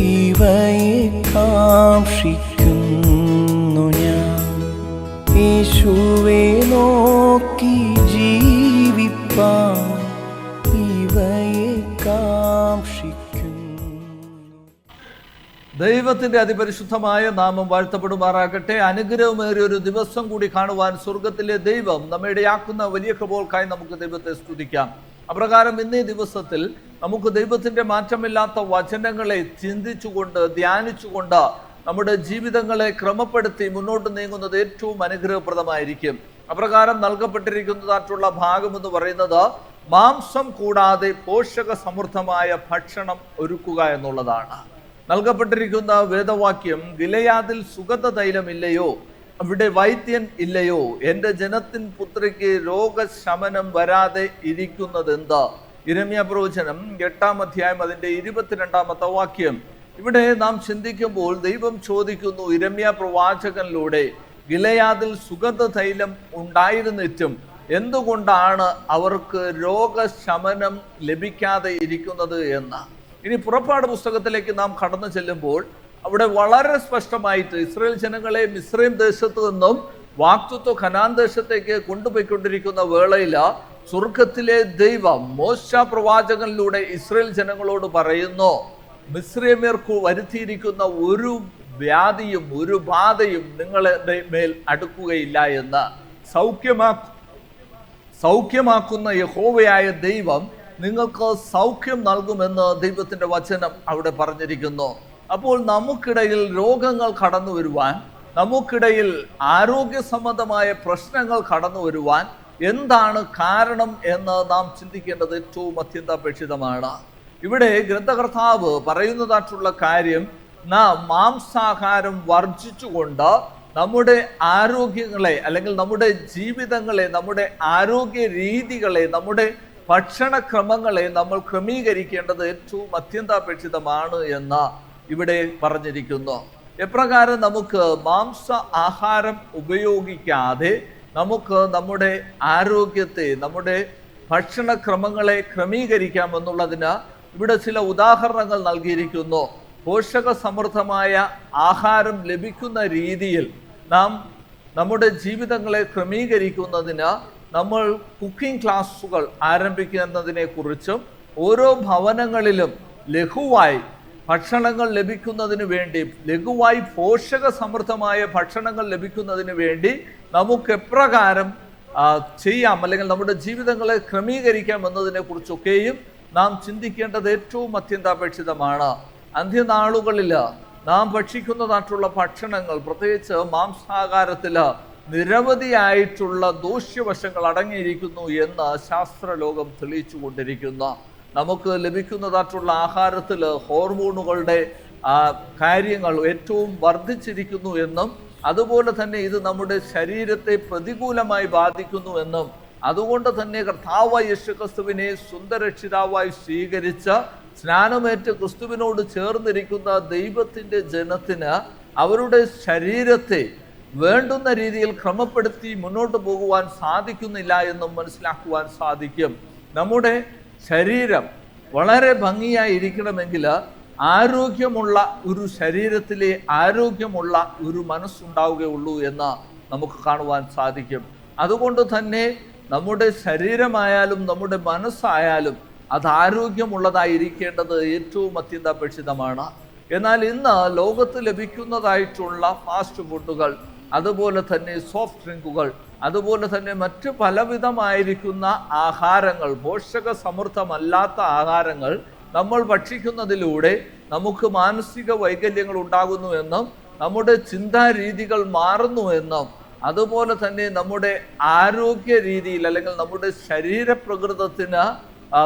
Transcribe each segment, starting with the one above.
ഇവയെ കാക്ഷിക്കുന്നു ഞാൻ, യേശുവേ നോക്കി ജീവിപ്പാൻ ഇവയെ കാക്ഷിക്കുന്നു. ദൈവത്തിൻ്റെ അതിപരിശുദ്ധമായ നാമം വാഴ്ത്തപ്പെടുമാറാകട്ടെ. അനുഗ്രഹമേറിയ ഒരു ദിവസം കൂടി കാണുവാൻ സ്വർഗത്തിലെ ദൈവം നമ്മെ ഇടയാക്കുന്ന വലിയ കൃപകൾക്കായി നമുക്ക് ദൈവത്തെ സ്തുതിക്കാം. അപ്രകാരം ഇന്നീ ദിവസത്തിൽ നമുക്ക് ദൈവത്തിൻ്റെ മാറ്റമില്ലാത്ത വചനങ്ങളെ ചിന്തിച്ചുകൊണ്ട് ധ്യാനിച്ചുകൊണ്ട് നമ്മുടെ ജീവിതങ്ങളെ ക്രമപ്പെടുത്തി മുന്നോട്ട് നീങ്ങുന്നത് ഏറ്റവും അനുഗ്രഹപ്രദമായിരിക്കും. അപ്രകാരം നൽകപ്പെട്ടിരിക്കുന്നതായിട്ടുള്ള ഭാഗം എന്ന് പറയുന്നത് മാംസം കൂടാതെ പോഷക സമൃദ്ധമായ ഭക്ഷണം ഒരുക്കുക എന്നുള്ളതാണ്. നൽകപ്പെട്ടിരിക്കുന്ന വേദവാക്യം, ഗിലെയാദിൽ സുഗന്ധ തൈലമില്ലയോ, അവിടെ വൈദ്യൻ ഇല്ലയോ, എൻ്റെ ജനത്തിൻ പുത്രിക്ക് രോഗശമനം വരാതെ ഇരിക്കുന്നതെന്ത്? യിരെമ്യാ പ്രവചനം 8-ാം അധ്യായം അതിൻ്റെ 22-ാമത്തെ വാക്യം. ഇവിടെ നാം ചിന്തിക്കുമ്പോൾ ദൈവം ചോദിക്കുന്നു, യിരെമ്യാ പ്രവാചകനിലൂടെ ഗിലെയാദിൽ സുഗന്ധ തൈലം ഉണ്ടായിരുന്നിട്ടും എന്തുകൊണ്ടാണ് അവർക്ക് രോഗശമനം ലഭിക്കാതെ ഇരിക്കുന്നത് എന്ന്. ഇനി പുറപ്പാട് പുസ്തകത്തിലേക്ക് നാം കടന്നു ചെല്ലുമ്പോൾ അവിടെ വളരെ സ്പഷ്ടമായിട്ട് ഇസ്രായേൽ ജനങ്ങളെ മിസ്രൈം ദേശത്ത് നിന്നും വാഗ്ദത്ത കനാൻ ദേശത്തേക്ക് കൊണ്ടുപോയിക്കൊണ്ടിരിക്കുന്ന വേളയിൽ സ്വർഗത്തിലെ ദൈവം മോശ പ്രവാചകനിലൂടെ ഇസ്രായേൽ ജനങ്ങളോട് പറയുന്നു, മിസ്രൈമ്യർക്ക് വരുത്തിയിരിക്കുന്ന ഒരു വ്യാധിയും ഒരു ബാധയും നിങ്ങളുടെ മേൽ അടുക്കുകയില്ല എന്ന്. സൗഖ്യമാക്കുന്ന യഹോവയായ ദൈവം നിങ്ങൾക്ക് സൗഖ്യം നൽകുമെന്ന് ദൈവത്തിൻ്റെ വചനം അവിടെ പറഞ്ഞിരിക്കുന്നു. അപ്പോൾ നമുക്കിടയിൽ രോഗങ്ങൾ കടന്നു വരുവാൻ, നമുക്കിടയിൽ ആരോഗ്യ സംബന്ധമായ പ്രശ്നങ്ങൾ കടന്നു വരുവാൻ എന്താണ് കാരണം എന്ന് നാം ചിന്തിക്കേണ്ടത് ഏറ്റവും അത്യന്താപേക്ഷിതമാണ്. ഇവിടെ ഗ്രന്ഥകർത്താവ് പറയുന്നതായിട്ടുള്ള കാര്യം, നാം മാംസാഹാരം വർജിച്ചുകൊണ്ട് നമ്മുടെ ആരോഗ്യങ്ങളെ അല്ലെങ്കിൽ നമ്മുടെ ജീവിതങ്ങളെ, നമ്മുടെ ആരോഗ്യ രീതികളെ, നമ്മുടെ ഭക്ഷണക്രമങ്ങളെ നമ്മൾ ക്രമീകരിക്കേണ്ടത് ഏറ്റവും അത്യന്താപേക്ഷിതമാണ് എന്ന് ഇവിടെ പറഞ്ഞിരിക്കുന്നു. എപ്രകാരം നമുക്ക് മാംസ ആഹാരം ഉപയോഗിക്കാതെ നമുക്ക് നമ്മുടെ ആരോഗ്യത്തെ, നമ്മുടെ ഭക്ഷണക്രമങ്ങളെ ക്രമീകരിക്കാം എന്നുള്ളതിന് ഇവിടെ ചില ഉദാഹരണങ്ങൾ നൽകിയിരിക്കുന്നു. പോഷക സമൃദ്ധമായ ആഹാരം ലഭിക്കുന്ന രീതിയിൽ നാം നമ്മുടെ ജീവിതങ്ങളെ ക്രമീകരിക്കുന്നതിന് നമ്മൾ കുക്കിംഗ് ക്ലാസ്സുകൾ ആരംഭിക്കുന്നതിനെ കുറിച്ചും ഓരോ ഭവനങ്ങളിലും ലഘുവായി ഭക്ഷണങ്ങൾ ലഭിക്കുന്നതിന് വേണ്ടി, ലഘുവായി പോഷക സമൃദ്ധമായ ഭക്ഷണങ്ങൾ ലഭിക്കുന്നതിന് വേണ്ടി നമുക്ക് എപ്രകാരം ചെയ്യാം അല്ലെങ്കിൽ നമ്മുടെ ജീവിതങ്ങളെ ക്രമീകരിക്കാം എന്നതിനെ കുറിച്ചൊക്കെയും നാം ചിന്തിക്കേണ്ടത് ഏറ്റവും അത്യന്താപേക്ഷിതമാണ്. അന്ത്യനാളുകളിൽ നാം ഭക്ഷിക്കുന്നതായിട്ടുള്ള ഭക്ഷണങ്ങൾ, പ്രത്യേകിച്ച് മാംസാഹാരത്തിൽ നിരവധിയായിട്ടുള്ള ദൂഷ്യവശങ്ങൾ അടങ്ങിയിരിക്കുന്നു എന്ന് ശാസ്ത്രലോകം തെളിയിച്ചു കൊണ്ടിരിക്കുന്നു. നമുക്ക് ലഭിക്കുന്നതായിട്ടുള്ള ആഹാരത്തിൽ ഹോർമോണുകളുടെ കാര്യങ്ങൾ ഏറ്റവും വർദ്ധിച്ചിരിക്കുന്നു എന്നും അതുപോലെ തന്നെ ഇത് നമ്മുടെ ശരീരത്തെ പ്രതികൂലമായി ബാധിക്കുന്നു എന്നും അതുകൊണ്ട് തന്നെ കർത്താവായ യേശുക്രിസ്തുവിനെ സുന്ദരക്ഷിതാവായി സ്വീകരിച്ച സ്നാനമേറ്റ് ക്രിസ്തുവിനോട് ചേർന്നിരിക്കുന്ന ദൈവത്തിൻ്റെ ജനത്തിന് അവരുടെ ശരീരത്തെ വേണ്ടുന്ന രീതിയിൽ ക്രമപ്പെടുത്തി മുന്നോട്ട് പോകുവാൻ സാധിക്കുന്നില്ല എന്നും മനസ്സിലാക്കുവാൻ സാധിക്കും. നമ്മുടെ ശരീരം വളരെ ഭംഗിയായി ഇരിക്കണമെങ്കിൽ ആരോഗ്യമുള്ള ഒരു ശരീരത്തിലെ ആരോഗ്യമുള്ള ഒരു മനസ്സുണ്ടാവുകയുള്ളൂ എന്ന് നമുക്ക് കാണുവാൻ സാധിക്കും. അതുകൊണ്ട് തന്നെ നമ്മുടെ ശരീരമായാലും നമ്മുടെ മനസ്സായാലും അത് ആരോഗ്യമുള്ളതായിരിക്കേണ്ടത് ഏറ്റവും അത്യന്താപേക്ഷിതമാണ്. എന്നാൽ ഇന്ന് ലോകത്ത് ലഭിക്കുന്നതായിട്ടുള്ള ഫാസ്റ്റ് ഫുഡുകൾ, അതുപോലെ തന്നെ സോഫ്റ്റ് ഡ്രിങ്കുകൾ, അതുപോലെ തന്നെ മറ്റ് പലവിധമായിരിക്കുന്ന ആഹാരങ്ങൾ, പോഷക സമൃദ്ധമല്ലാത്ത ആഹാരങ്ങൾ നമ്മൾ ഭക്ഷിക്കുന്നതിലൂടെ നമുക്ക് മാനസിക വൈകല്യങ്ങൾ ഉണ്ടാകുന്നു എന്നും നമ്മുടെ ചിന്താരീതികൾ മാറുന്നു എന്നും അതുപോലെ തന്നെ നമ്മുടെ ആരോഗ്യ രീതിയിൽ അല്ലെങ്കിൽ നമ്മുടെ ശരീരപ്രകൃതത്തിന്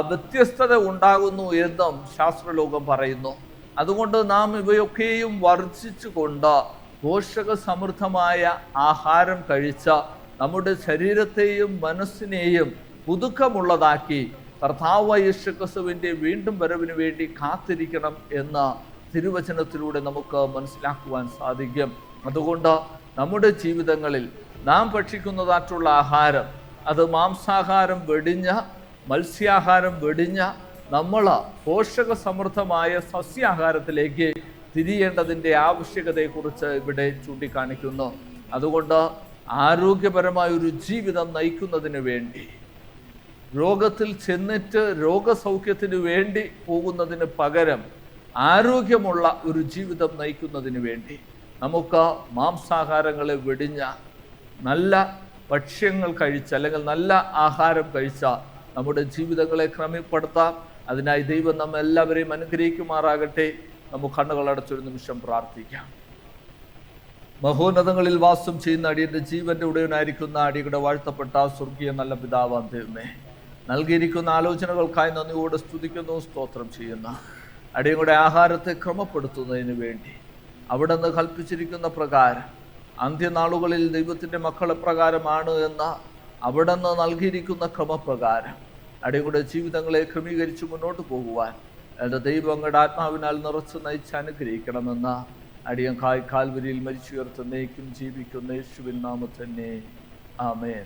വ്യത്യസ്തത ഉണ്ടാകുന്നു എന്നും ശാസ്ത്രലോകം പറയുന്നു. അതുകൊണ്ട് നാം ഇവയൊക്കെയും വർജിച്ചുകൊണ്ട് പോഷക സമൃദ്ധമായ ആഹാരം കഴിച്ച നമ്മുടെ ശരീരത്തെയും മനസ്സിനെയും പുതുക്കമുള്ളതാക്കി കർത്താവായ യേശുക്രിസ്തുവിൻ്റെ വീണ്ടും വരവിന് വേണ്ടി കാത്തിരിക്കണം എന്ന തിരുവചനത്തിലൂടെ നമുക്ക് മനസ്സിലാക്കുവാൻ സാധിക്കും. അതുകൊണ്ട് നമ്മുടെ ജീവിതങ്ങളിൽ നാം ഭക്ഷിക്കുന്നതായിട്ടുള്ള ആഹാരം അത് മാംസാഹാരം വെടിഞ്ഞ, മത്സ്യാഹാരം വെടിഞ്ഞ നമ്മൾ പോഷക സമൃദ്ധമായ സസ്യാഹാരത്തിലേക്ക് തിരിയേണ്ടതിൻ്റെ ആവശ്യകതയെക്കുറിച്ച് ഇവിടെ ചൂണ്ടിക്കാണിക്കുന്നു. അതുകൊണ്ട് ആരോഗ്യപരമായ ഒരു ജീവിതം നയിക്കുന്നതിന് വേണ്ടി, രോഗത്തിൽ ചെന്നിട്ട് രോഗസൗഖ്യത്തിന് വേണ്ടി പോകുന്നതിന് പകരം ആരോഗ്യമുള്ള ഒരു ജീവിതം നയിക്കുന്നതിന് വേണ്ടി നമുക്ക് മാംസാഹാരങ്ങളെ വെടിഞ്ഞ നല്ല ഭക്ഷ്യങ്ങൾ കഴിച്ച, അല്ലെങ്കിൽ നല്ല ആഹാരം കഴിച്ച നമ്മുടെ ജീവിതങ്ങളെ ക്രമപ്പെടുത്താം. അതിനായി ദൈവം നമ്മെല്ലാവരെയും അനുഗ്രഹിക്കുമാറാകട്ടെ. നമുക്ക് കണ്ണുകളടച്ചൊരു നിമിഷം പ്രാർത്ഥിക്കാം. മഹോന്നതങ്ങളിൽ വാസം ചെയ്യുന്ന അടിയന്റെ ജീവന്റെ ഉടയനായിരിക്കുന്ന അടിയുടെ വാഴ്ത്തപ്പെട്ട സ്വർഗീയ നല്ല പിതാവാം ദൈവമേ, നൽകിയിരിക്കുന്ന ആലോചനകൾക്കായി നന്ദിയോടെ സ്തുതിക്കുന്നു, സ്തോത്രം ചെയ്യുന്ന അടിയങ്ങളുടെ ആഹാരത്തെ ക്രമപ്പെടുത്തുന്നതിന് വേണ്ടി അവിടെ നിന്ന് കൽപ്പിച്ചിരിക്കുന്ന പ്രകാരം അന്ത്യനാളുകളിൽ ദൈവത്തിൻ്റെ മക്കൾ എപ്രകാരമാണ് എന്ന അവിടെ നിന്ന് നൽകിയിരിക്കുന്ന ക്രമപ്രകാരം അടിയങ്ങളുടെ ജീവിതങ്ങളെ ക്രമീകരിച്ച് മുന്നോട്ട് പോകുവാൻ എൻ്റെ ദൈവം അങ്ങയുടെ ആത്മാവിനാൽ നിറച്ച് നയിച്ച് അനുഗ്രഹിക്കണമെന്ന അടിയൻ കാൽവരിയിൽ മരിച്ചുയർത്തുന്നേക്കും ജീവിക്കുന്ന യേശുവിൻ നാമത്തിൽ തന്നെ ആമേൻ.